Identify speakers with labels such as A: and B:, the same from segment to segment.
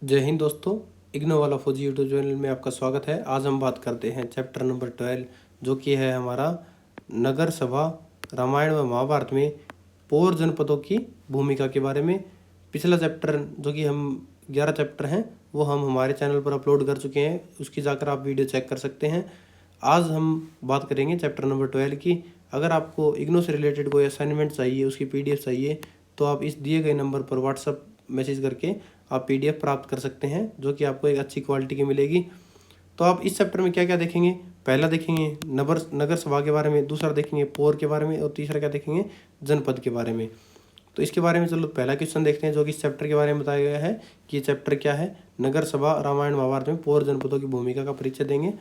A: जय हिंद दोस्तों। इग्नो वाला फौजी यूट्यूब चैनल में आपका स्वागत है। आज हम बात करते हैं चैप्टर नंबर 12 जो कि है हमारा नगर सभा रामायण व महाभारत में पौर जनपदों की भूमिका के बारे में। पिछला चैप्टर जो कि हम 11 चैप्टर हैं वो हम हमारे चैनल पर अपलोड कर चुके हैं, उसकी जाकर आप वीडियो चेक कर सकते हैं। आज हम बात करेंगे चैप्टर नंबर 12 की। अगर आपको इग्नो से रिलेटेड कोई असाइनमेंट चाहिए, उसकी PDF चाहिए, तो आप इस दिए गए नंबर पर व्हाट्सअप मैसेज करके आप PDF प्राप्त कर सकते हैं, जो कि आपको एक अच्छी क्वालिटी की मिलेगी। तो आप इस चैप्टर में क्या क्या देखेंगे? पहला देखेंगे नगर सभा के बारे में, दूसरा देखेंगे पौर के बारे में, और तीसरा क्या देखेंगे? जनपद के बारे में। तो इसके बारे में चलो पहला क्वेश्चन देखते हैं, जो कि इस चैप्टर के बारे में बताया गया है कि ये चैप्टर क्या है। नगर सभा रामायण महाभारत में पौर जनपदों की भूमिका का परिचय देंगे।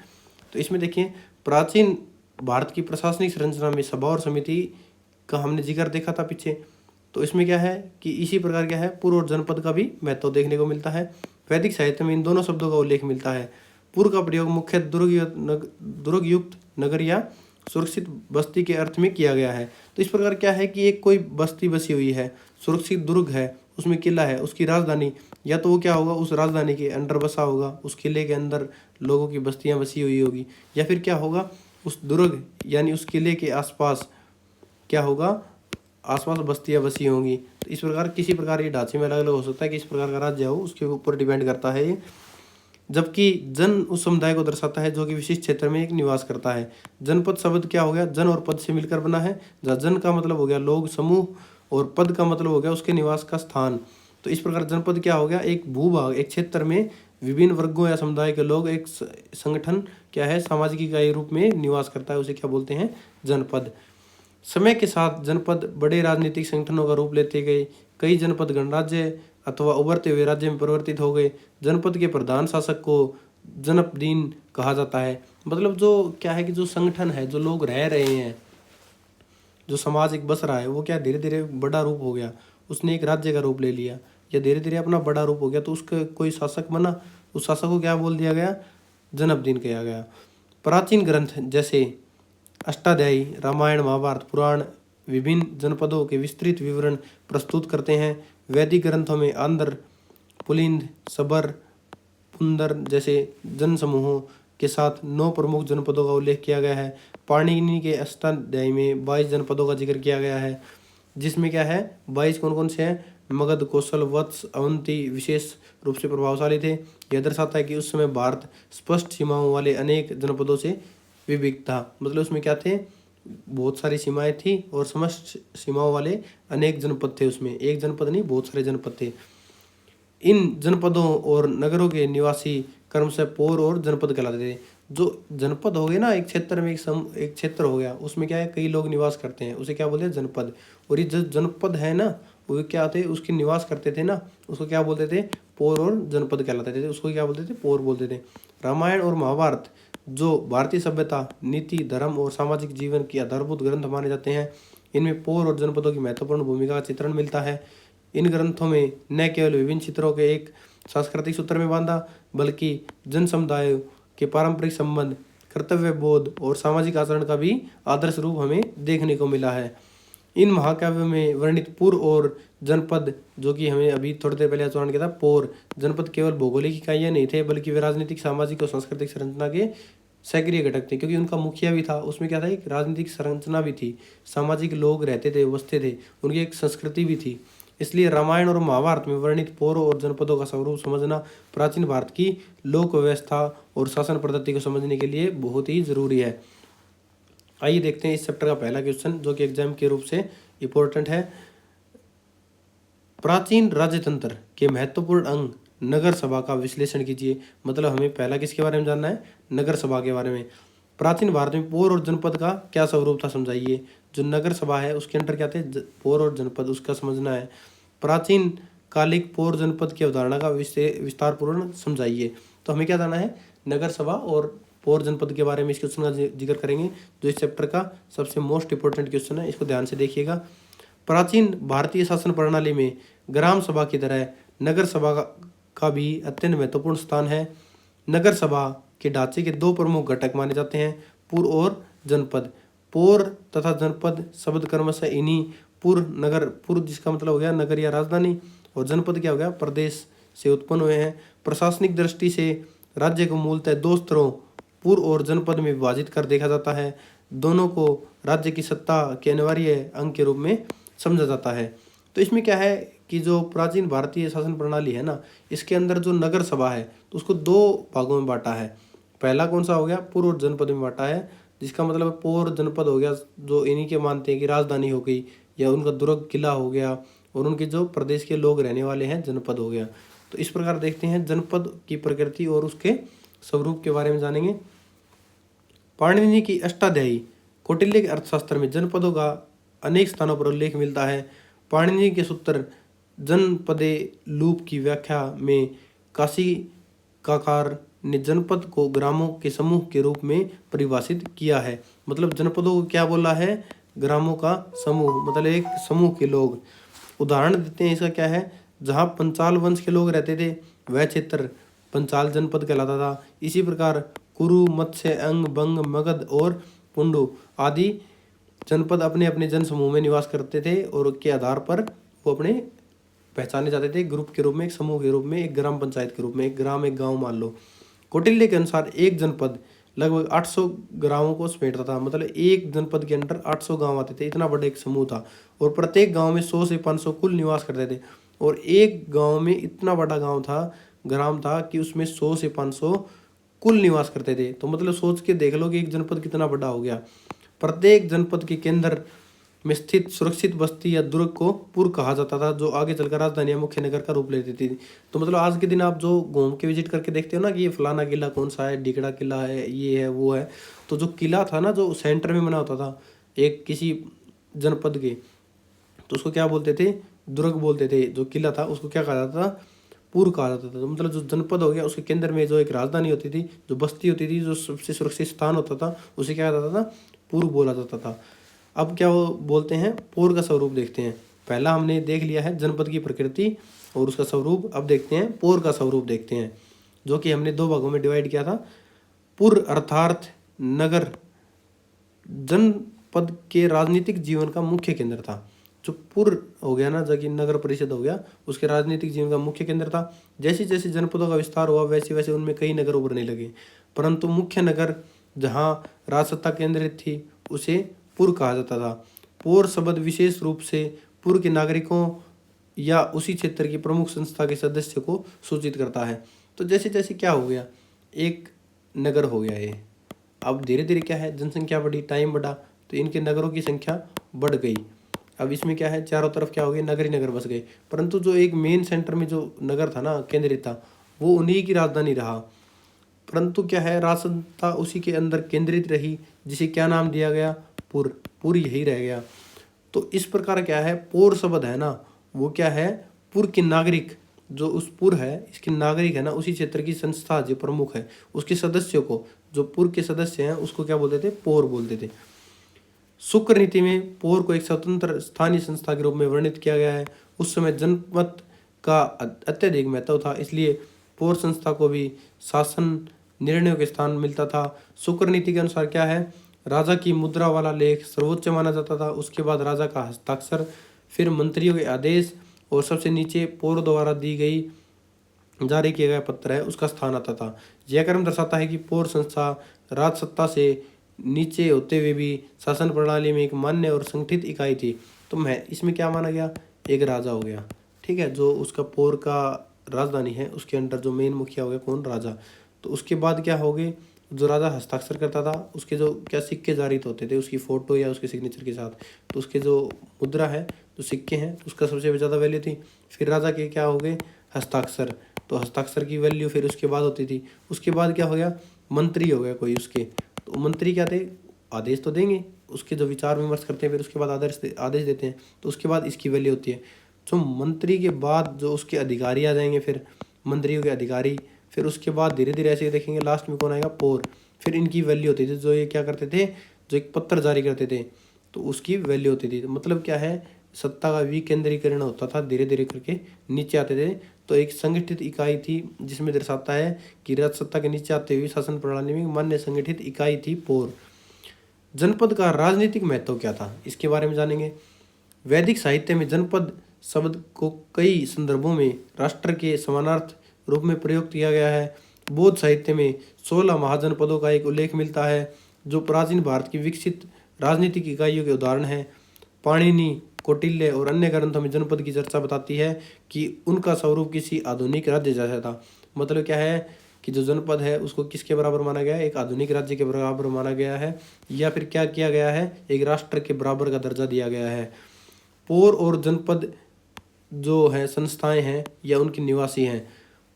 A: तो इसमें देखिए, प्राचीन भारत की प्रशासनिक संरचना में सभा और समिति का हमने जिक्र देखा था पीछे। तो इसमें क्या है कि इसी प्रकार क्या है, पूर्व और जनपद का भी महत्व देखने को मिलता है। वैदिक साहित्य में इन दोनों शब्दों का उल्लेख मिलता है। पूर्व का प्रयोग मुख्य दुर्गयुक्त नगर या सुरक्षित बस्ती के अर्थ में किया गया है। तो इस प्रकार क्या है कि एक कोई बस्ती बसी हुई है, सुरक्षित दुर्ग है, उसमें किला है, उसकी राजधानी, या तो वो क्या होगा, उस राजधानी के अंदर बसा होगा, उस किले के अंदर लोगों की बस्तियां बसी हुई होगी, या फिर क्या होगा, उस दुर्ग यानी उस किले के आसपास क्या होगा, आसपास बस्तियां बसी होंगी। तो इस प्रकार किसी प्रकार ये ढांचे में अलग अलग हो सकता है कि इस प्रकार का राज्य हो, उसके ऊपर डिपेंड करता है ये। जबकि जन उस समुदाय को दर्शाता है जो कि विशिष्ट क्षेत्र में एक निवास करता है। जनपद शब्द क्या हो गया, जन और पद से मिलकर बना है, जहाँ जन का मतलब हो गया लोग समूह और पद का मतलब हो गया उसके निवास का स्थान। तो इस प्रकार जनपद क्या हो गया, एक भूभाग, एक क्षेत्र में विभिन्न वर्गों या समुदाय के लोग एक संगठन क्या है, सामाजिक इकाई रूप में निवास करता है, उसे क्या बोलते हैं, जनपद। समय के साथ जनपद बड़े राजनीतिक संगठनों का रूप लेते गए। कई जनपद गणराज्य अथवा उभरते हुए राज्य में परिवर्तित हो गए। जनपद के प्रधान शासक को जनपदीन कहा जाता है। मतलब जो क्या है कि जो संगठन है, जो लोग रह रहे हैं, जो समाज एक बस रहा है, वो क्या धीरे धीरे बड़ा रूप हो गया, उसने एक राज्य का रूप ले लिया, या धीरे धीरे अपना बड़ा रूप हो गया, तो उसका कोई शासक बना, उस शासक को क्या बोल दिया गया, जनपदीन कहा गया। प्राचीन ग्रंथ जैसे अष्टाध्यायी, रामायण, महाभारत, पुराण विभिन्न जनपदों के विस्तृत विवरण प्रस्तुत करते हैं। वैदिक ग्रंथों में आंध्र, पुलिंद, सबर, पुंदर जैसे जन समूहों के साथ 9 प्रमुख जनपदों का उल्लेख किया गया है। पाणिनि के अष्टाध्यायी में 22 जनपदों का जिक्र किया गया है, जिसमें क्या है, 22 कौन कौन से हैं? मगध, कौशल, वत्स, अवंती विशेष रूप से प्रभावशाली थे। यह दर्शाता है कि उस समय भारत स्पष्ट सीमाओं वाले अनेक जनपदों से विविध था। मतलब उसमें क्या थे, बहुत सारी सीमाएं थी और समस्त सीमाओं वाले अनेक जनपद थे। उसमें एक जनपद नहीं, बहुत सारे जनपद थे। इन जनपदों और नगरों के निवासी क्रमशः पौर और जनपद कहलाते थे। जो जनपद हो गए ना, एक क्षेत्र में एक क्षेत्र हो गया, उसमें क्या है, कई लोग निवास करते हैं, उसे क्या बोलते हैं, जनपद। और ये जो जनपद है ना, वो क्या थे, उसके निवास करते थे ना, उसको क्या बोलते थे, पौर और जनपद कहलाते थे, उसको क्या बोलते थे, पौर बोलते थे। रामायण और महाभारत जो भारतीय सभ्यता, नीति, धर्म और सामाजिक जीवन की आधारभूत ग्रंथ माने जाते हैं, इनमें पौर और जनपदों की महत्वपूर्ण भूमिका का चित्रण मिलता है। इन ग्रंथों में न केवल विभिन्न चित्रों के एक सांस्कृतिक सूत्र में बांधा, बल्कि जन समुदायों के पारंपरिक संबंध, कर्तव्य बोध और सामाजिक आचरण का भी आदर्श रूप हमें देखने को मिला है। इन महाकाव्यों में वर्णित पूर्व और जनपद, जो कि हमें अभी थोड़ी देर पहले उच्चारण किया था, पौर जनपद केवल भौगोलिक इकाइयां नहीं थे, बल्कि वे राजनीतिक, सामाजिक और सांस्कृतिक संरचना के सक्रिय घटक थे। क्योंकि उनका मुखिया भी था, उसमें क्या था, एक राजनीतिक संरचना भी थी, सामाजिक लोग रहते थे, बसते थे, उनकी एक संस्कृति भी थी। इसलिए रामायण और महाभारत में वर्णित पौर और जनपदों का स्वरूप समझना प्राचीन भारत की लोक व्यवस्था और शासन पद्धति को समझने के लिए बहुत ही जरूरी है। आइए देखते हैं इस चैप्टर का पहला क्वेश्चन, जो कि एग्जाम के रूप से इंपॉर्टेंट है। प्राचीन राज्यतंत्र के महत्वपूर्ण अंग नगर सभा का विश्लेषण कीजिए। मतलब हमें पहला किसके बारे में जानना है, नगर सभा के बारे में। प्राचीन भारत में पौर और जनपद का क्या स्वरूप था, समझाइए। जो नगर सभा है उसके अंदर क्या थे, पौर और जनपद, उसका समझना है। प्राचीन कालिक पौर जनपद की अवधारणा का विस्तार पूर्ण समझाइए। तो हमें क्या जानना है, नगर सभा और पौर जनपद के बारे में इस क्वेश्चन का जिक्र करेंगे, जो इस चैप्टर का सबसे मोस्ट इंपोर्टेंट क्वेश्चन है। इसको ध्यान से देखिएगा। प्राचीन भारतीय शासन प्रणाली में ग्राम सभा की तरह नगर सभा का भी अत्यंत महत्वपूर्ण स्थान है। नगर सभा के ढांचे के 2 प्रमुख घटक माने जाते हैं, पूर्व और जनपद। पौर तथा जनपद शब्द क्रमशः इन्हीं पूर्व, नगर, पूर्व जिसका मतलब हो गया नगर या राजधानी, और जनपद क्या हो गया, प्रदेश, से उत्पन्न हुए हैं। प्रशासनिक दृष्टि से राज्य को मूलतः दो स्तरों पूर्व और जनपद में विभाजित कर देखा जाता है। दोनों को राज्य की सत्ता के अनिवार्य अंग के रूप में समझा जाता है। तो इसमें क्या है कि जो प्राचीन भारतीय शासन प्रणाली है ना, इसके अंदर जो नगर सभा है तो उसको दो भागों में बांटा है। पहला कौन सा हो गया, पूर्व और जनपद में बांटा है, जिसका मतलब पूर्व जनपद हो गया जो इन्हीं के मानते हैं कि राजधानी हो गई या उनका दुर्ग किला हो गया, और उनके जो प्रदेश के लोग रहने वाले हैं जनपद हो गया। तो इस प्रकार देखते हैं जनपद की प्रकृति और उसके स्वरूप के बारे में जानेंगे। पाणिनि की अष्टाध्यायी कौटिल्य के अर्थशास्त्र में जनपदों का अनेक स्थानों पर उल्लेख मिलता है। पाणिनि के सूत्र जनपदे लूप की व्याख्या में काशिकाकार ने जनपद को ग्रामों के समूह के रूप में परिभाषित किया है। मतलब जनपदों को क्या बोला है, ग्रामों का समूह, मतलब एक समूह के लोग। उदाहरण देते हैं इसका क्या है, जहाँ पंचाल वंश के लोग रहते थे वह क्षेत्र पंचाल जनपद कहलाता था। इसी प्रकार कुरु, मत्स्य, अंग, बंग, मगध और पुंडु आदि जनपद अपने अपने जन समूह में निवास करते थे और के आधार पर वो अपने पहचाने जाते थे ग्रुप के रूप में, एक समूह के रूप में, एक ग्राम पंचायत के रूप में। एक ग्राम एक गांव मान लो। कौटिल्य के अनुसार एक जनपद लगभग 800 गांवों को समेटता था। मतलब एक जनपद के अंदर 800 गांव आते थे, इतना बड़ा एक समूह था। और प्रत्येक गांव में 100 से 500 कुल निवास करते थे। और एक गांव में इतना बड़ा गांव था, ग्राम था, कि उसमें 100 से 500 कुल निवास करते थे। तो मतलब सोच के देख लो कि एक जनपद कितना बड़ा हो गया। प्रत्येक जनपद के केंद्र में स्थित सुरक्षित बस्ती या दुर्ग को पुर कहा जाता था, जो आगे चलकर राजधानी या मुख्य नगर का रूप लेती थी। तो मतलब आज के दिन आप जो घूम के विजिट करके देखते हो ना कि ये फलाना किला कौन सा है, डिगड़ा किला है, ये है, वो है। तो जो किला था ना, जो सेंटर में बना होता था एक किसी जनपद के, तो उसको क्या बोलते थे, दुर्ग बोलते थे। जो किला था उसको क्या कहा जाता था, पुर कहा जाता था। तो मतलब जो जनपद हो गया उसके केंद्र में जो एक राजधानी होती थी, जो बस्ती होती थी, जो सबसे सुरक्षित स्थान होता था, उसे क्या कहा जाता था, पुर बोला जाता था। अब क्या वो बोलते हैं, पौर का स्वरूप देखते हैं। पहला हमने देख लिया है जनपद की प्रकृति और उसका स्वरूप। अब देखते हैं पौर का स्वरूप देखते हैं, जो कि हमने दो भागों में डिवाइड किया था। पुर अर्थात नगर जनपद के राजनीतिक जीवन का मुख्य केंद्र था। जो पुर हो गया ना, जो कि नगर परिषद हो गया, उसके राजनीतिक जीवन का मुख्य केंद्र था। जैसे जैसे जनपदों का विस्तार हुआ वैसे वैसे उनमें कई नगर उभरने लगे, परंतु मुख्य नगर जहाँ राजसत्ता केंद्रित थी उसे पुर कहा जाता था। पौर शब्द विशेष रूप से पुर के नागरिकों या उसी क्षेत्र की प्रमुख संस्था के सदस्य को सूचित करता है। तो जैसे जैसे क्या हो गया, एक नगर हो गया ये, अब धीरे धीरे क्या है, जनसंख्या बढ़ी, टाइम बढ़ा, तो इनके नगरों की संख्या बढ़ गई। अब इसमें क्या है, चारों तरफ क्या हो गया, नगर ही नगर बस गए। परंतु जो एक मेन सेंटर में जो नगर था ना, केंद्रित था, वो उन्हीं की राजधानी रहा। परंतु क्या है, राजसत्ता उसी के अंदर केंद्रित रही, जिसे क्या नाम दिया गया, पुर। पुर यही रह गया। तो इस प्रकार क्या है, पौर शब्द है ना, वो क्या है, पुर के नागरिक, जो उस पुर है इसके नागरिक है ना, उसी क्षेत्र की संस्था जो प्रमुख है उसके सदस्यों को, जो पुर के सदस्य हैं उसको क्या बोलते थे, पौर बोलते थे। शुक्र नीति में पौर को एक स्वतंत्र स्थानीय संस्था के रूप में वर्णित किया गया है। उस समय जनमत का अत्यधिक महत्व था, इसलिए पौर संस्था को भी शासन निर्णयों के स्थान मिलता था। शुक्र नीति के अनुसार क्या है, राजा की मुद्रा वाला लेख सर्वोच्च माना जाता था, उसके बाद राजा का हस्ताक्षर, फिर मंत्रियों के आदेश, और सबसे नीचे पौर द्वारा दी गई जारी किया गया पत्र है उसका स्थान आता था। यह क्रम दर्शाता है कि पौर संस्था राजसत्ता से नीचे होते हुए भी शासन प्रणाली में एक मान्य और संगठित इकाई थी। तो मैं इसमें क्या माना गया, एक राजा हो गया, ठीक है, जो उसका पौर का राजधानी है उसके अंदर जो मेन मुखिया हो गया कौन, राजा। तो उसके बाद क्या हो गए, जो राजा हस्ताक्षर करता था उसके जो क्या सिक्के जारी होते थे उसकी फोटो या उसके सिग्नेचर के साथ, तो उसके जो मुद्रा है, जो सिक्के हैं, उसका सबसे ज़्यादा वैल्यू थी। फिर राजा के क्या हो गए, हस्ताक्षर, तो हस्ताक्षर की वैल्यू फिर उसके बाद होती थी। उसके बाद क्या हो गया, मंत्री हो गया कोई उसके, तो मंत्री क्या थे, आदेश तो देंगे, उसके जो विचार विमर्श करते हैं फिर उसके बाद आदेश देते हैं, तो उसके बाद इसकी वैल्यू होती है। जो मंत्री के बाद जो उसके अधिकारी आ जाएंगे, फिर मंत्रियों के अधिकारी, फिर उसके बाद धीरे धीरे ऐसे देखेंगे लास्ट में कौन आएगा, पौर। फिर इनकी वैल्यू होती थी, जो ये क्या करते थे, जो एक पत्र जारी करते थे तो उसकी वैल्यू होती थी। तो मतलब क्या है, सत्ता का विकेंद्रीकरण होता था, धीरे धीरे करके नीचे आते थे। तो एक संगठित इकाई थी, जिसमें दर्शाता है कि राजसत्ता के नीचे आते हुए शासन प्रणाली में मान्य संगठित इकाई थी पौर। जनपद का राजनीतिक महत्व क्या था, इसके बारे में जानेंगे। वैदिक साहित्य में जनपद शब्द को कई संदर्भों में राष्ट्र के समानार्थ रूप में प्रयोग किया गया है। बौद्ध साहित्य में 16 महाजनपदों का एक उल्लेख मिलता है, जो प्राचीन भारत की विकसित राजनीतिक इकाइयों के उदाहरण हैं। पाणिनि, कौटिल्य और अन्य ग्रंथों में जनपद की चर्चा बताती है कि उनका स्वरूप किसी आधुनिक राज्य जैसा था। मतलब क्या है कि जो जनपद है उसको किसके बराबर माना गया है? एक आधुनिक राज्य के बराबर माना गया है, या फिर क्या किया गया है? एक राष्ट्र के बराबर का दर्जा दिया गया है। पौर और जनपद जो है संस्थाएं हैं या उनके निवासी हैं।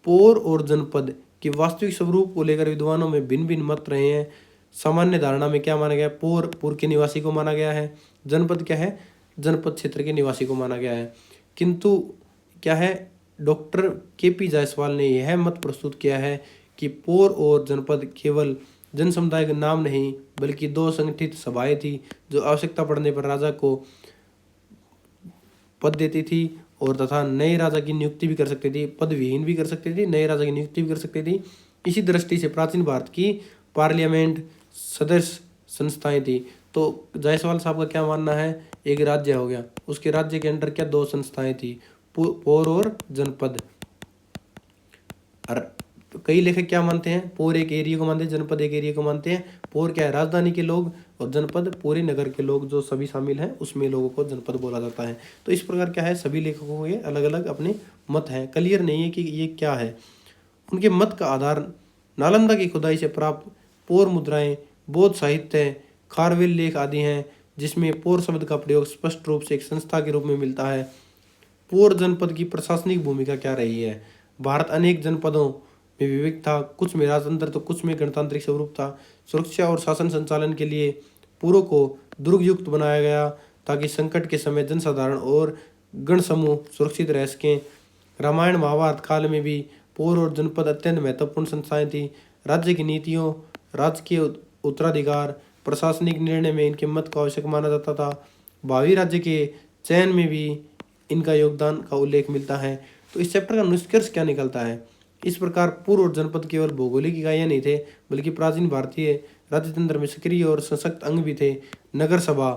A: पौर और जनपद के वास्तविक स्वरूप को लेकर विद्वानों में भिन्न भिन्न मत रहे हैं। सामान्य धारणा में क्या माना गया? पौर के निवासी को माना गया है। जनपद क्या है? जनपद क्षेत्र के निवासी को माना गया है। किंतु क्या है, डॉक्टर KP जायसवाल ने यह मत प्रस्तुत किया है कि पौर और जनपद केवल जन समुदाय का नाम नहीं, बल्कि दो संगठित सभाएं थी जो आवश्यकता पड़ने पर राजा को पद देती थी और तथा नए राजा की नियुक्ति भी कर सकती थी। पद विहीन भी कर सकती थी, नए राजा की नियुक्ति भी कर सकती थी। इसी दृष्टि से प्राचीन भारत की पार्लियामेंट सदस्य संस्थाएं थी। तो जायसवाल साहब का क्या मानना है? एक राज्य हो गया, उसके राज्य के अंदर क्या दो संस्थाएं थी, पौर और जनपद। और कई लेखक क्या मानते हैं? पौर एक एरिया को मानते हैं, जनपद एक एरिया को मानते हैं। पौर क्या है? राजधानी के लोग, और जनपद पूरे नगर के लोग जो सभी शामिल हैं उसमें लोगों को जनपद बोला जाता है। तो इस प्रकार क्या है, सभी लेखकों के अलग अलग अपने मत हैं। क्लियर नहीं है कि ये क्या है। उनके मत का आधार नालंदा की खुदाई से प्राप्त पौर मुद्राएं, बौद्ध साहित्य, खारवेल लेख आदि हैं, जिसमें पौर शब्द का प्रयोग स्पष्ट रूप से एक संस्था के रूप में मिलता है। पौर जनपद की प्रशासनिक भूमिका क्या रही है? भारत अनेक जनपदों में विविध था, कुछ में राजतंत्र तो कुछ में गणतांत्रिक स्वरूप था। सुरक्षा और शासन संचालन के लिए पुरों को दुर्गयुक्त बनाया गया, ताकि संकट के समय जनसाधारण और गण समूह सुरक्षित रह सकें। रामायण महाभारत काल में भी पौर और जनपद अत्यंत महत्वपूर्ण संस्थाएं थी। राज्य की नीतियों, राजकीय उत्तराधिकार, प्रशासनिक निर्णय में इनके मत को आवश्यक माना जाता था। भावी राज्य के चयन में भी इनका योगदान का उल्लेख मिलता है। तो इस चैप्टर का निष्कर्ष क्या निकलता है? इस प्रकार पूर्व और जनपद केवल भौगोलिक इकाइयां नहीं थे, बल्कि प्राचीन भारतीय राज्यतंत्र में सक्रिय और सशक्त अंग भी थे। नगर सभा,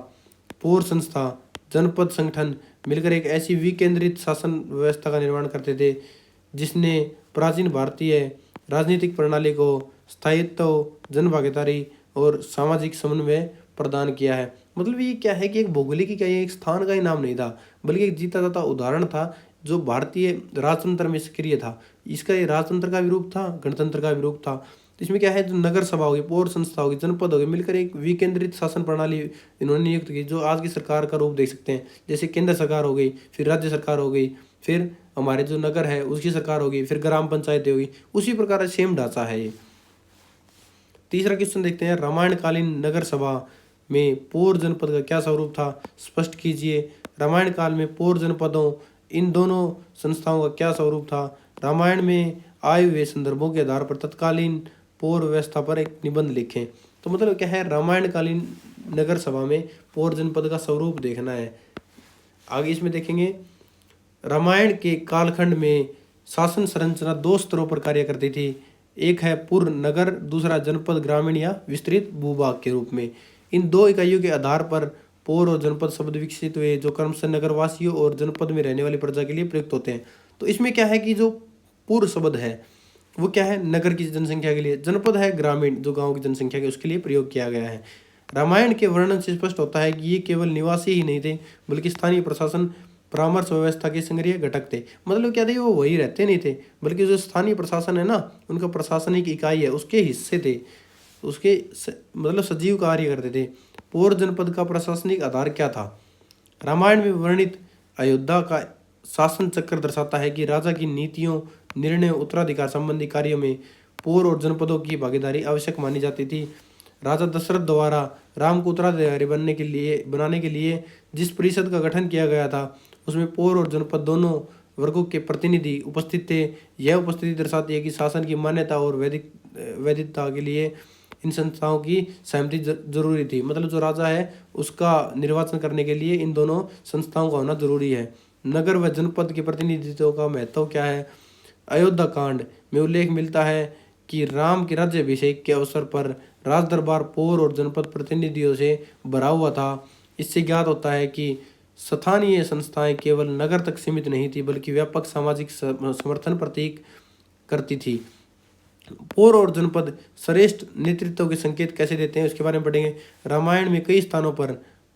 A: पौर संस्था, जनपद संगठन मिलकर एक ऐसी विकेंद्रित शासन व्यवस्था का निर्माण करते थे जिसने प्राचीन भारतीय राजनीतिक प्रणाली को स्थायित्व, जनभागीदारी और सामाजिक समन्वय प्रदान किया है। मतलब ये क्या है कि एक भौगोलिक इकाई एक स्थान का ही नाम नहीं था, बल्कि एक जीता जाता उदाहरण था जो भारतीय राजतंत्र में सक्रिय था। इसका ये राजतंत्र का भी रूप था, गणतंत्र का भी रूप था। इसमें क्या है, जो नगर सभा होगी, पौर संस्था होगी, जनपद होगी, मिलकर एक विकेंद्रित शासन प्रणाली इन्होंने नियुक्त की, जो आज की सरकार का रूप देख सकते हैं। जैसे केंद्र सरकार हो गई, फिर राज्य सरकार हो गई, फिर हमारे जो नगर है उसकी सरकार होगी, फिर ग्राम पंचायतें होगी। उसी प्रकार सेम ढांचा है ये। तीसरा क्वेश्चन देखते हैं, रामायणकालीन नगर सभा में पौर जनपद का क्या स्वरूप था, स्पष्ट कीजिए। रामायण काल में पौर जनपदों, इन दोनों संस्थाओं का क्या स्वरूप था? रामायण में आए हुए संदर्भों के आधार पर तत्कालीन पौर व्यवस्था पर एक निबंध लिखें। तो मतलब क्या है, रामायणकालीन नगर सभा में पौर जनपद का स्वरूप देखना है। आगे इसमें देखेंगे, रामायण के कालखंड में शासन संरचना दो स्तरों पर कार्य करती थी। एक है पूर्ण नगर, दूसरा जनपद ग्रामीण या विस्तृत भूभाग के रूप में। इन दो इकाइयों के आधार पर पौर और जनपद शब्द विकसित हुए, जो क्रमशः नगरवासियों और जनपद में रहने वाली प्रजा के लिए प्रयुक्त होते हैं। तो इसमें क्या है कि जो पूर्व शब्द है वो क्या है, नगर की जनसंख्या के लिए, जनपद है ग्रामीण, जो गांव की जनसंख्या के उसके लिए प्रयोग किया गया है। रामायण के वर्णन से स्पष्ट होता है कि ये केवल निवासी ही नहीं थे, बल्कि स्थानीय प्रशासन, परामर्श व्यवस्था के सक्रिय घटक थे। मतलब क्या थे, वो वही रहते नहीं थे, बल्कि जो स्थानीय प्रशासन है ना, उनका प्रशासनिक इकाई है, उसके हिस्से थे, उसके मतलब सजीव कार्य करते थे। पौर जनपद का प्रशासनिक आधार क्या था? रामायण में वर्णित अयोध्या का शासन चक्र दर्शाता है कि राजा की नीतियों, निर्णय, उत्तराधिकार संबंधी कार्यों में पौर और जनपदों की भागीदारी आवश्यक मानी जाती थी। राजा दशरथ द्वारा राम को उत्तराधिकारी बनाने के लिए जिस परिषद का गठन किया गया था, उसमें पौर और जनपद दोनों वर्गों के प्रतिनिधि उपस्थित थे। यह उपस्थिति दर्शाती है कि शासन की मान्यता और वैधता के लिए इन संस्थाओं की सहमति जरूरी थी। मतलब जो राजा है उसका निर्वाचन करने के लिए इन दोनों संस्थाओं का होना जरूरी है। नगर व जनपद के प्रतिनिधित्व का महत्व क्या है? अयोध्या कांड में उल्लेख मिलता है कि राम के राज्याभिषेक के अवसर पर राज दरबार पौर और जनपद प्रतिनिधियों से भरा हुआ था। इससे ज्ञात होता है कि स्थानीय संस्थाएं केवल नगर तक सीमित नहीं थी बल्कि व्यापक सामाजिक समर्थन प्रतीक करती थी। पौर और जनपद श्रेष्ठ नेतृत्व के संकेत कैसे देते हैं उसके बारे में पढ़ेंगे। रामायण में कई स्थानों पर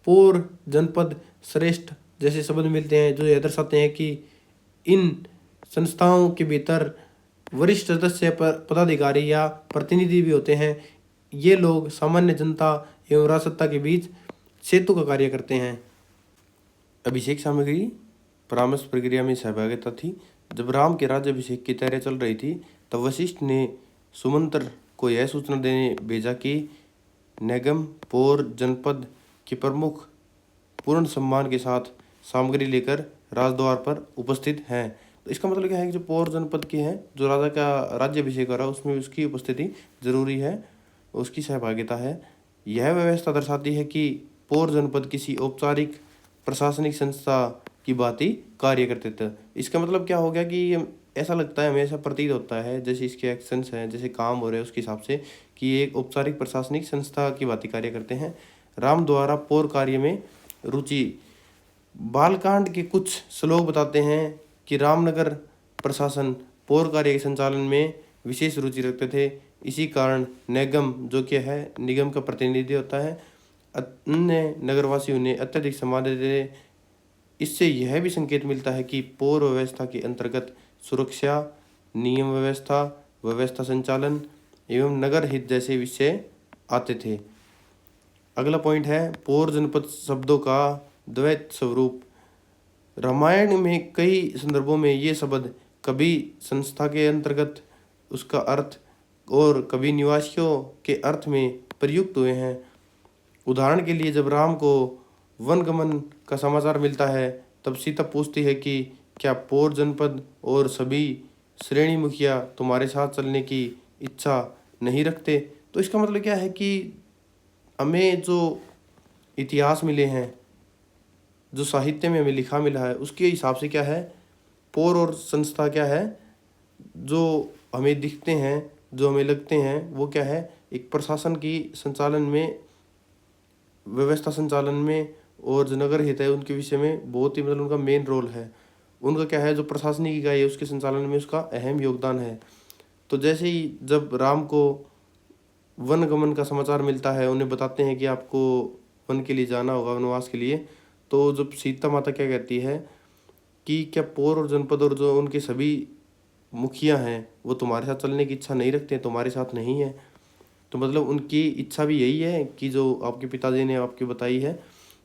A: पौर, जनपद, श्रेष्ठ जैसे शब्द मिलते हैं जो यह दर्शाते हैं कि इन संस्थाओं के भीतर वरिष्ठ सदस्य पदाधिकारी या प्रतिनिधि भी होते हैं। ये लोग सामान्य जनता एवं राजसत्ता के बीच सेतु का कार्य करते हैं। अभिषेक सामग्री परामर्श प्रक्रिया में सहभागिता थी। जब राम के राज्याभिषेक की तैयारी चल रही थी तब वशिष्ठ ने सुमंत्र को यह सूचना देने भेजा कि नेगम पौर जनपद के प्रमुख पूर्ण सम्मान के साथ सामग्री लेकर राजद्वार पर उपस्थित हैं। तो इसका मतलब क्या है कि जो पौर जनपद के हैं, जो राजा का राज्याभिषेक हो रहा है उसमें उसकी उपस्थिति जरूरी है, उसकी सहभागिता है। यह व्यवस्था दर्शाती है कि पौर जनपद किसी औपचारिक प्रशासनिक संस्था की भांति कार्य करते थे। इसका मतलब क्या हो गया कि ऐसा लगता है, हमें ऐसा प्रतीत होता है जैसे इसके एक्शंस हैं, जैसे काम हो रहे हैं उसके हिसाब से कि एक औपचारिक प्रशासनिक संस्था की भांति कार्य करते हैं। राम द्वारा पौर कार्य में रुचि। बालकांड के कुछ श्लोक बताते हैं कि रामनगर प्रशासन पौर कार्य के संचालन में विशेष रुचि रखते थे। इसी कारण निगम, जो कि है निगम का प्रतिनिधि होता है, अन्य नगरवासी उन्हें अत्यधिक सम्मान देते थे। इससे यह भी संकेत मिलता है कि पौर व्यवस्था के अंतर्गत सुरक्षा, नियम व्यवस्था, व्यवस्था संचालन एवं नगर हित जैसे विषय आते थे। अगला पॉइंट है पौर जनपद शब्दों का द्वैत स्वरूप। रामायण में कई संदर्भों में ये शब्द कभी संस्था के अंतर्गत उसका अर्थ और कभी निवासियों के अर्थ में प्रयुक्त हुए हैं। उदाहरण के लिए जब राम को वनगमन का समाचार मिलता है तब सीता पूछती है कि क्या पौर जनपद और सभी श्रेणी मुखिया तुम्हारे साथ चलने की इच्छा नहीं रखते। तो इसका मतलब क्या है कि हमें जो इतिहास मिले हैं, जो साहित्य में हमें लिखा मिला है, उसके हिसाब से क्या है पौर और संस्था क्या है जो हमें दिखते हैं, जो हमें लगते हैं, वो क्या है एक प्रशासन की संचालन में, व्यवस्था संचालन में और जो नगर हित है उनके विषय में बहुत ही मतलब उनका मेन रोल है। उनका क्या है जो प्रशासनिक इकाई है उसके संचालन में उसका अहम योगदान है। तो जैसे ही जब राम को वन गमन का समाचार मिलता है, उन्हें बताते हैं कि आपको वन के लिए जाना होगा, वनवास के लिए, तो जब सीता माता क्या कहती है कि क्या पौर और जनपद और जो उनके सभी मुखिया हैं वो तुम्हारे साथ चलने की इच्छा नहीं रखते हैं, तुम्हारे साथ नहीं है। तो मतलब उनकी इच्छा भी यही है कि जो आपके पिताजी ने आपकी बताई है।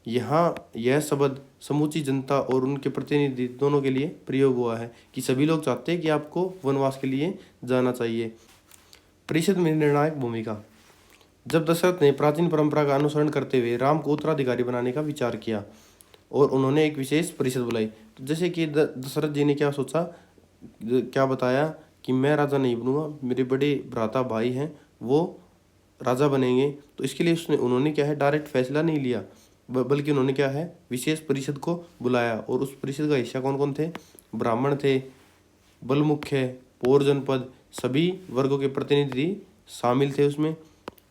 A: यहाँ यह शब्द समूची जनता और उनके प्रतिनिधि दोनों के लिए प्रयोग हुआ है कि सभी लोग चाहते हैं कि आपको वनवास के लिए जाना चाहिए। परिषद में निर्णायक भूमिका। जब दशरथ ने प्राचीन परंपरा का अनुसरण करते हुए राम को उत्तराधिकारी बनाने का विचार किया और उन्होंने एक विशेष परिषद बुलाई, तो जैसे कि दशरथ जी ने क्या सोचा, क्या बताया कि मैं राजा नहीं बनूंगा, मेरे बड़े भ्राता भाई हैं वो राजा बनेंगे। तो इसके लिए उन्होंने क्या है डायरेक्ट फैसला नहीं लिया, बल्कि उन्होंने क्या है विशेष परिषद को बुलाया। और उस परिषद का हिस्सा कौन कौन थे, ब्राह्मण थे, बलमुख्य, पौर जनपद, सभी वर्गों के प्रतिनिधि शामिल थे उसमें।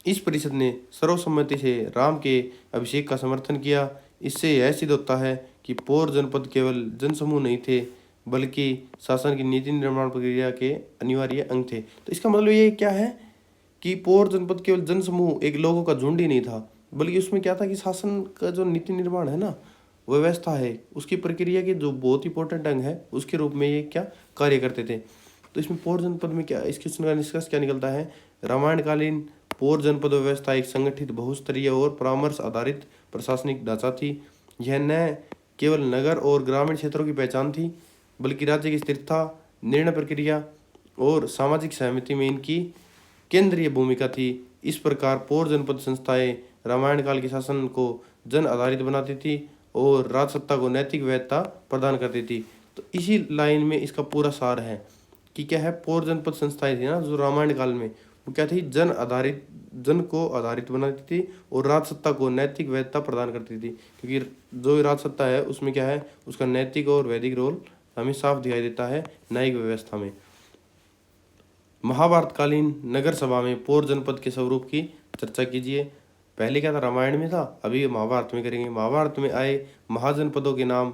A: इस परिषद ने सर्वसम्मति से राम के अभिषेक का समर्थन किया। इससे यह सिद्ध होता है कि पौर जनपद केवल जनसमूह नहीं थे बल्कि शासन की नीति निर्माण प्रक्रिया के अनिवार्य अंग थे। तो इसका मतलब ये क्या है कि पौर जनपद केवल जनसमूह, एक लोगों का झुंड ही नहीं था, बल्कि उसमें क्या था कि शासन का जो नीति निर्माण है ना, व्यवस्था है, उसकी प्रक्रिया के जो बहुत इंपॉर्टेंट अंग है उसके रूप में ये क्या कार्य करते थे। तो इसमें पौर जनपद में क्या इस क्वेश्चन का निष्कर्ष क्या निकलता है, रामायणकालीन पौर जनपद व्यवस्था एक संगठित, बहुस्तरीय और परामर्श आधारित प्रशासनिक ढांचा थी। यह न केवल नगर और ग्रामीण क्षेत्रों की पहचान थी बल्कि राज्य की स्थिरता, निर्णय प्रक्रिया और सामाजिक सहमति में इनकी केंद्रीय भूमिका थी। इस प्रकार पौर जनपद संस्थाएं रामायण काल के शासन को जन आधारित बनाती थी और राजसत्ता को नैतिक वैधता प्रदान करती थी। तो इसी लाइन में इसका पूरा सार है कि क्या है, पौर जनपद संस्थाएं थी ना जो रामायण काल में, वो क्या थी, जन आधारित, जन को आधारित बनाती थी और राजसत्ता को नैतिक वैधता प्रदान करती थी। क्योंकि जो राजसत्ता है उसमें क्या है, उसका नैतिक और वैदिक रोल हमें साफ दिखाई देता है न्यायिक व्यवस्था में। महाभारतकालीन नगर सभा में पौर जनपद के स्वरूप की चर्चा कीजिए। पहले क्या था, रामायण में था, अभी महाभारत में करेंगे। महाभारत में आए महाजनपदों के नाम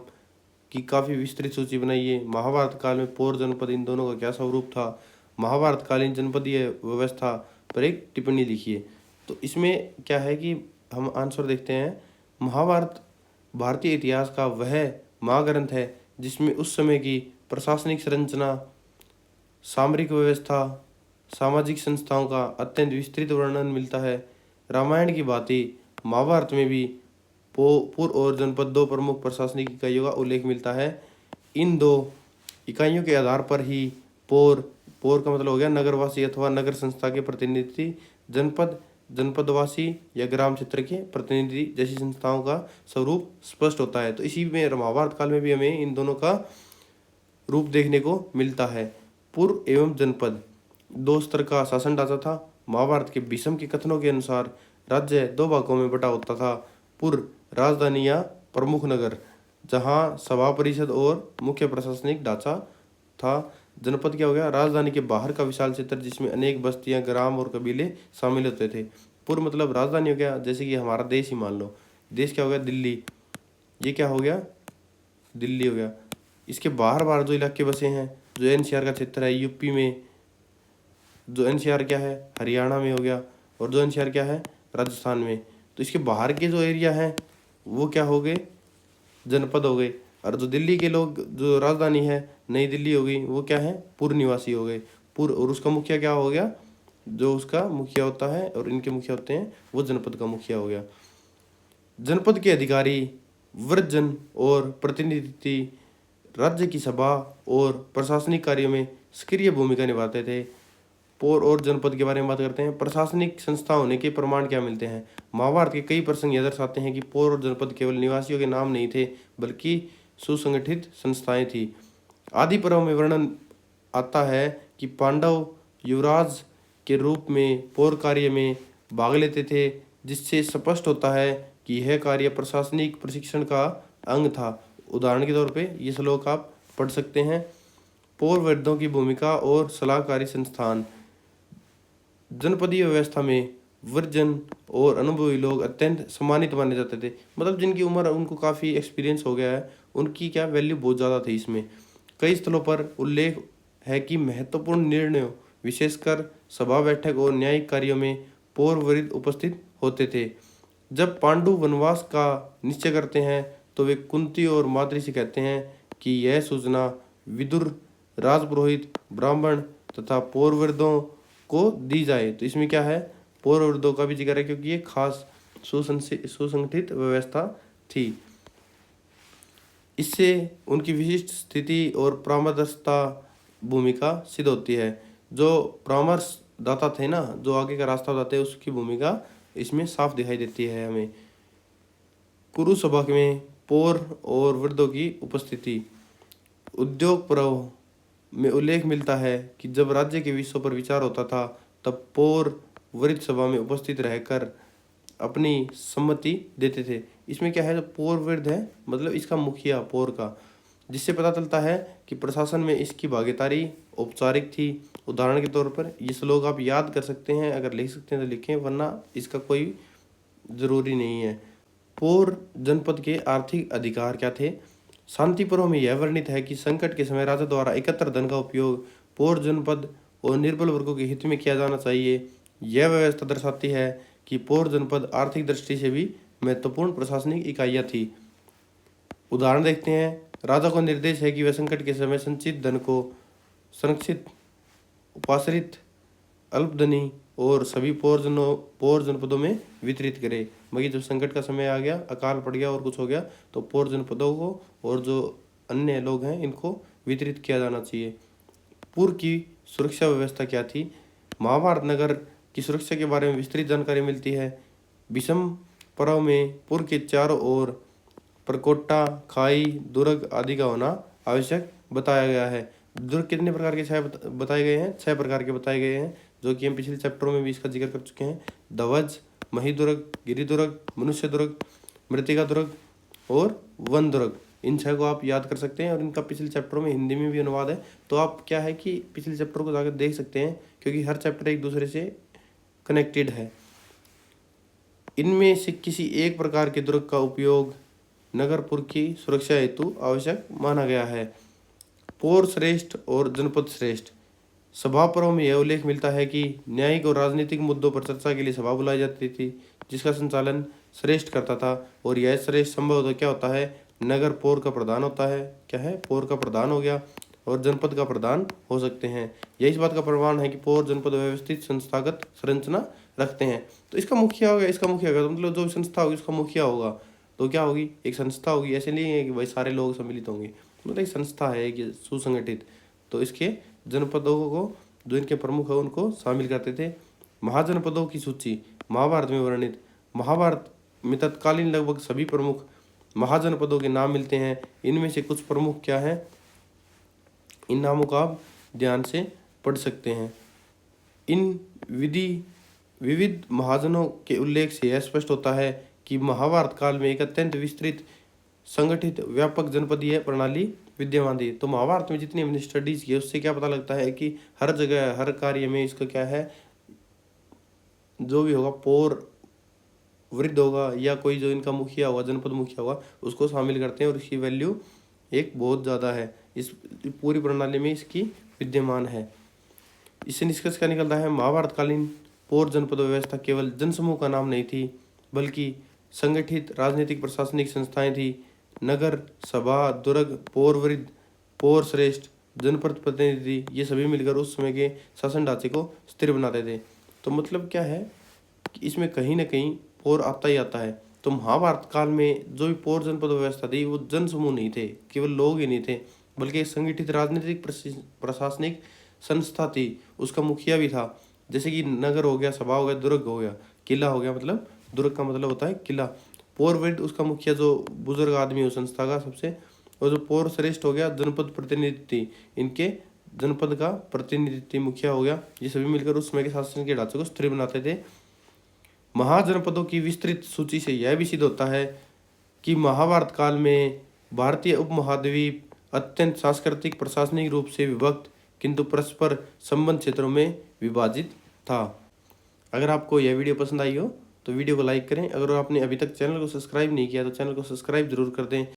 A: की काफ़ी विस्तृत सूची बनाइए। महाभारत काल में पौर जनपद इन दोनों का क्या स्वरूप था। महाभारत कालीन जनपदीय व्यवस्था पर एक टिप्पणी लिखिए। तो इसमें क्या है कि हम आंसर देखते हैं। महाभारत भारतीय इतिहास का वह महाग्रंथ है जिसमें उस समय की प्रशासनिक संरचना, सामरिक व्यवस्था, सामाजिक संस्थाओं का अत्यंत विस्तृत वर्णन मिलता है। रामायण की भांति महाभारत में भी पुर और जनपद दो प्रमुख प्रशासनिक इकाइयों का उल्लेख मिलता है। इन दो इकाइयों के आधार पर ही पौर का मतलब हो गया नगरवासी अथवा नगर संस्था के प्रतिनिधि, जनपद जनपदवासी या ग्राम क्षेत्र के प्रतिनिधि जैसी संस्थाओं का स्वरूप स्पष्ट होता है। तो इसी में महाभारत काल में भी हमें इन दोनों का रूप देखने को मिलता है। पूर्व एवं जनपद दो स्तर का शासन ढांचा था। महाभारत के भीष्म के कथनों के अनुसार राज्य दो भागों में बटा होता था। पूर्व राजधानी या प्रमुख नगर, जहां सभा परिषद और मुख्य प्रशासनिक ढांचा था। जनपद क्या हो गया, राजधानी के बाहर का विशाल क्षेत्र जिसमें अनेक बस्तियां, ग्राम और कबीले शामिल होते थे। पूर्व मतलब राजधानी हो गया, जैसे कि हमारा देश ही मान लो, देश क्या हो गया, दिल्ली, ये क्या हो गया, दिल्ली हो गया। इसके बाहर जो इलाके बसे हैं, जो एनसीआर का क्षेत्र है यूपी में, जो एनसीआर क्या है हरियाणा में हो गया, और जो एनसीआर क्या है राजस्थान में। तो इसके बाहर के जो एरिया हैं वो क्या हो गए, जनपद हो गए। और जो दिल्ली के लोग, जो राजधानी है नई दिल्ली हो गई, वो क्या है पूर्व निवासी हो गए। पूर्व, और उसका मुखिया क्या हो गया, जो उसका मुखिया होता है और इनके मुखिया होते हैं वो जनपद का मुखिया हो गया। जनपद के अधिकारी वृद्धजन और प्रतिनिधि राज्य की सभा और प्रशासनिक कार्यों में सक्रिय भूमिका निभाते थे। पौर और जनपद के बारे में बात करते हैं। प्रशासनिक संस्था होने के प्रमाण क्या मिलते हैं। महाभारत के कई प्रसंग यह दर्शाते हैं कि पौर और जनपद केवल निवासियों के नाम नहीं थे, बल्कि सुसंगठित संस्थाएं थी। आदि पर्व में वर्णन आता है कि पांडव युवराज के रूप में पौर कार्य में भाग लेते थे, जिससे स्पष्ट होता है कि यह कार्य प्रशासनिक प्रशिक्षण का अंग था। उदाहरण के तौर पे ये श्लोक आप पढ़ सकते हैं। पौर वृद्धों की भूमिका और सलाहकारी संस्थान। जनपदीय व्यवस्था में वृद्धजन और अनुभवी लोग अत्यंत सम्मानित माने जाते थे। मतलब जिनकी उम्र, उनको काफ़ी एक्सपीरियंस हो गया है, उनकी क्या वैल्यू बहुत ज़्यादा थी इसमें। कई स्थलों पर उल्लेख है कि महत्वपूर्ण निर्णयों, विशेषकर सभा बैठक और न्यायिक कार्यों में पौर वृद्ध उपस्थित होते थे। जब पांडु वनवास का निश्चय करते हैं तो वे कुंती और माद्री से कहते हैं कि यह सूचना विदुर, राजपुरोहित, ब्राह्मण तथा पौर वृद्धों को दी जाए। तो इसमें क्या है, पौर वृद्धों का भी जिक्र है, क्योंकि ये खास सुसंगठित व्यवस्था थी। इससे उनकी विशिष्ट स्थिति और परामर्शदाता भूमिका सिद्ध होती है। जो परामर्शदाता थे ना, जो आगे का रास्ता बताते हैं, उसकी भूमिका इसमें साफ दिखाई देती है हमें। कुरु सभा में पौर और वृद्धों की उपस्थिति। उद्योग पर्व में उल्लेख मिलता है कि जब राज्य के विषयों पर विचार होता था, तब पौर वृद्ध सभा में उपस्थित रहकर अपनी सम्मति देते थे। इसमें क्या है, जो पौर वृद्ध है मतलब इसका मुखिया पौर का, जिससे पता चलता है कि प्रशासन में इसकी भागीदारी औपचारिक थी। उदाहरण के तौर पर ये श्लोक आप याद कर सकते हैं, अगर लिख सकते हैं तो लिखें, वरना इसका कोई ज़रूरी नहीं है। पौर जनपद के आर्थिक अधिकार क्या थे। शांति पर्व में यह वर्णित है कि संकट के समय राजा द्वारा एकत्र धन का उपयोग पौर जनपद और निर्बल वर्गों के हित में किया जाना चाहिए। यह व्यवस्था दर्शाती है कि पौर जनपद आर्थिक दृष्टि से भी महत्वपूर्ण प्रशासनिक इकाइयाँ थी। उदाहरण देखते हैं। राजा को निर्देश है कि वह संकट के समय संचित धन को संरक्षित, उपाश्रित, अल्पधनी और सभी पौर जनपदों में वितरित करे। मगर जब संकट का समय आ गया, अकाल पड़ गया और कुछ हो गया, तो पौर जनपदों को और जो अन्य लोग हैं इनको वितरित किया जाना चाहिए। पूर्व की सुरक्षा व्यवस्था क्या थी। महाभारत नगर की सुरक्षा के बारे में विस्तृत जानकारी मिलती है। भीष्म पर्व में पूर्व के चारों ओर परकोटा, खाई, दुर्ग आदि का होना आवश्यक बताया गया है। दुर्ग कितने प्रकार के बताए गए हैं, 6 प्रकार के बताए गए हैं, जो कि हम पिछले चैप्टरों में भी इसका जिक्र कर चुके हैं। ध्वज, महिदुर्ग, गिरिदुर्ग, मनुष्य दुर्ग, मृतिका दुर्ग और वन दुर्ग। इन 6 को आप याद कर सकते हैं और इनका पिछले चैप्टरों में हिंदी में भी अनुवाद है। तो आप क्या है कि पिछले चैप्टर को जाकर देख सकते हैं, क्योंकि हर चैप्टर एक दूसरे से कनेक्टेड है। इनमें से किसी एक प्रकार के दुर्ग का उपयोग नगरपुर की सुरक्षा हेतु आवश्यक माना गया है। पौर श्रेष्ठ और जनपद श्रेष्ठ। सभा पर्व में यह उल्लेख मिलता है कि न्यायिक और राजनीतिक मुद्दों पर चर्चा के लिए सभा बुलाई जाती थी, जिसका संचालन श्रेष्ठ करता था। और यह श्रेष्ठ संभव क्या होता है, नगर पौर का प्रधान होता है। क्या है, पौर का प्रधान हो गया, और जनपद का प्रधान हो सकते हैं। यह इस बात का प्रमाण है कि पौर जनपद व्यवस्थित संस्थागत संरचना रखते हैं। तो इसका मुखिया होगा, इसका मुखिया होगा, तो मतलब जो संस्था होगी उसका मुखिया होगा, तो क्या होगी, एक संस्था होगी। ऐसे नहीं है कि भाई सारे लोग सम्मिलित होंगे, मतलब एक संस्था है, एक सुसंगठित। तो इसके जनपदों को जो इनके प्रमुख है उनको शामिल करते थे। महाजनपदों की सूची महाभारत में वर्णित। महाभारत में तत्कालीन लगभग सभी प्रमुख महाजनपदों के नाम मिलते हैं। इनमें से कुछ प्रमुख क्या है, इन नामों का आप ध्यान से पढ़ सकते हैं। इन विविध महाजनों के उल्लेख से यह स्पष्ट होता है कि महाभारत काल में एक अत्यंत विस्तृत संगठित व्यापक जनपदीय प्रणाली विद्यमान थी। तो महाभारत में जितनी हमने स्टडीज की उससे क्या पता लगता है कि हर जगह हर कार्य में इसका क्या है, जो भी होगा पौर वृद्ध होगा या कोई जो इनका मुखिया होगा, जनपद मुखिया होगा, उसको शामिल करते हैं और इसकी वैल्यू एक बहुत ज़्यादा है, इस पूरी प्रणाली में इसकी विद्यमान है। इससे निष्कर्ष क्या निकलता है, महाभारतकालीन पौर जनपद व्यवस्था केवल जनसमूह का नाम नहीं थी, बल्कि संगठित राजनीतिक प्रशासनिक संस्थाएं थी। नगर सभा, दुर्ग, पौर वृद्ध, पौर श्रेष्ठ, जनपद प्रतिनिधि, ये सभी मिलकर उस समय के शासन ढांचे को स्थिर बनाते थे। तो मतलब क्या है कि इसमें कहीं ना कहीं पौर आता ही आता है। तो महाभारत काल में जो भी पौर जनपद व्यवस्था थी वो जन समूह नहीं थे, केवल लोग ही नहीं थे, बल्कि एक संगठित राजनीतिक प्रशासनिक संस्था थी। उसका मुखिया भी था। जैसे कि नगर हो गया, सभा हो गया, दुर्ग हो गया, किला हो गया, मतलब दुर्ग का मतलब होता है किला। पौर वृद्ध उसका मुखिया जो बुजुर्ग आदमी हो संस्था का सबसे, और जो पौर श्रेष्ठ हो गया जनपद प्रतिनिधि थी, इनके जनपद का प्रतिनिधि मुखिया हो गया। ये सभी मिलकर उस समय के शासन के ढांचे को स्थिर बनाते थे। महाजनपदों की विस्तृत सूची से यह भी सिद्ध होता है कि महाभारत काल में भारतीय उपमहाद्वीप अत्यंत सांस्कृतिक प्रशासनिक रूप से विभक्त किंतु परस्पर संबंध क्षेत्रों में विभाजित था। अगर आपको यह वीडियो पसंद आई हो तो वीडियो को लाइक करें। अगर आपने अभी तक चैनल को सब्सक्राइब नहीं किया तो चैनल को सब्सक्राइब जरूर कर दें।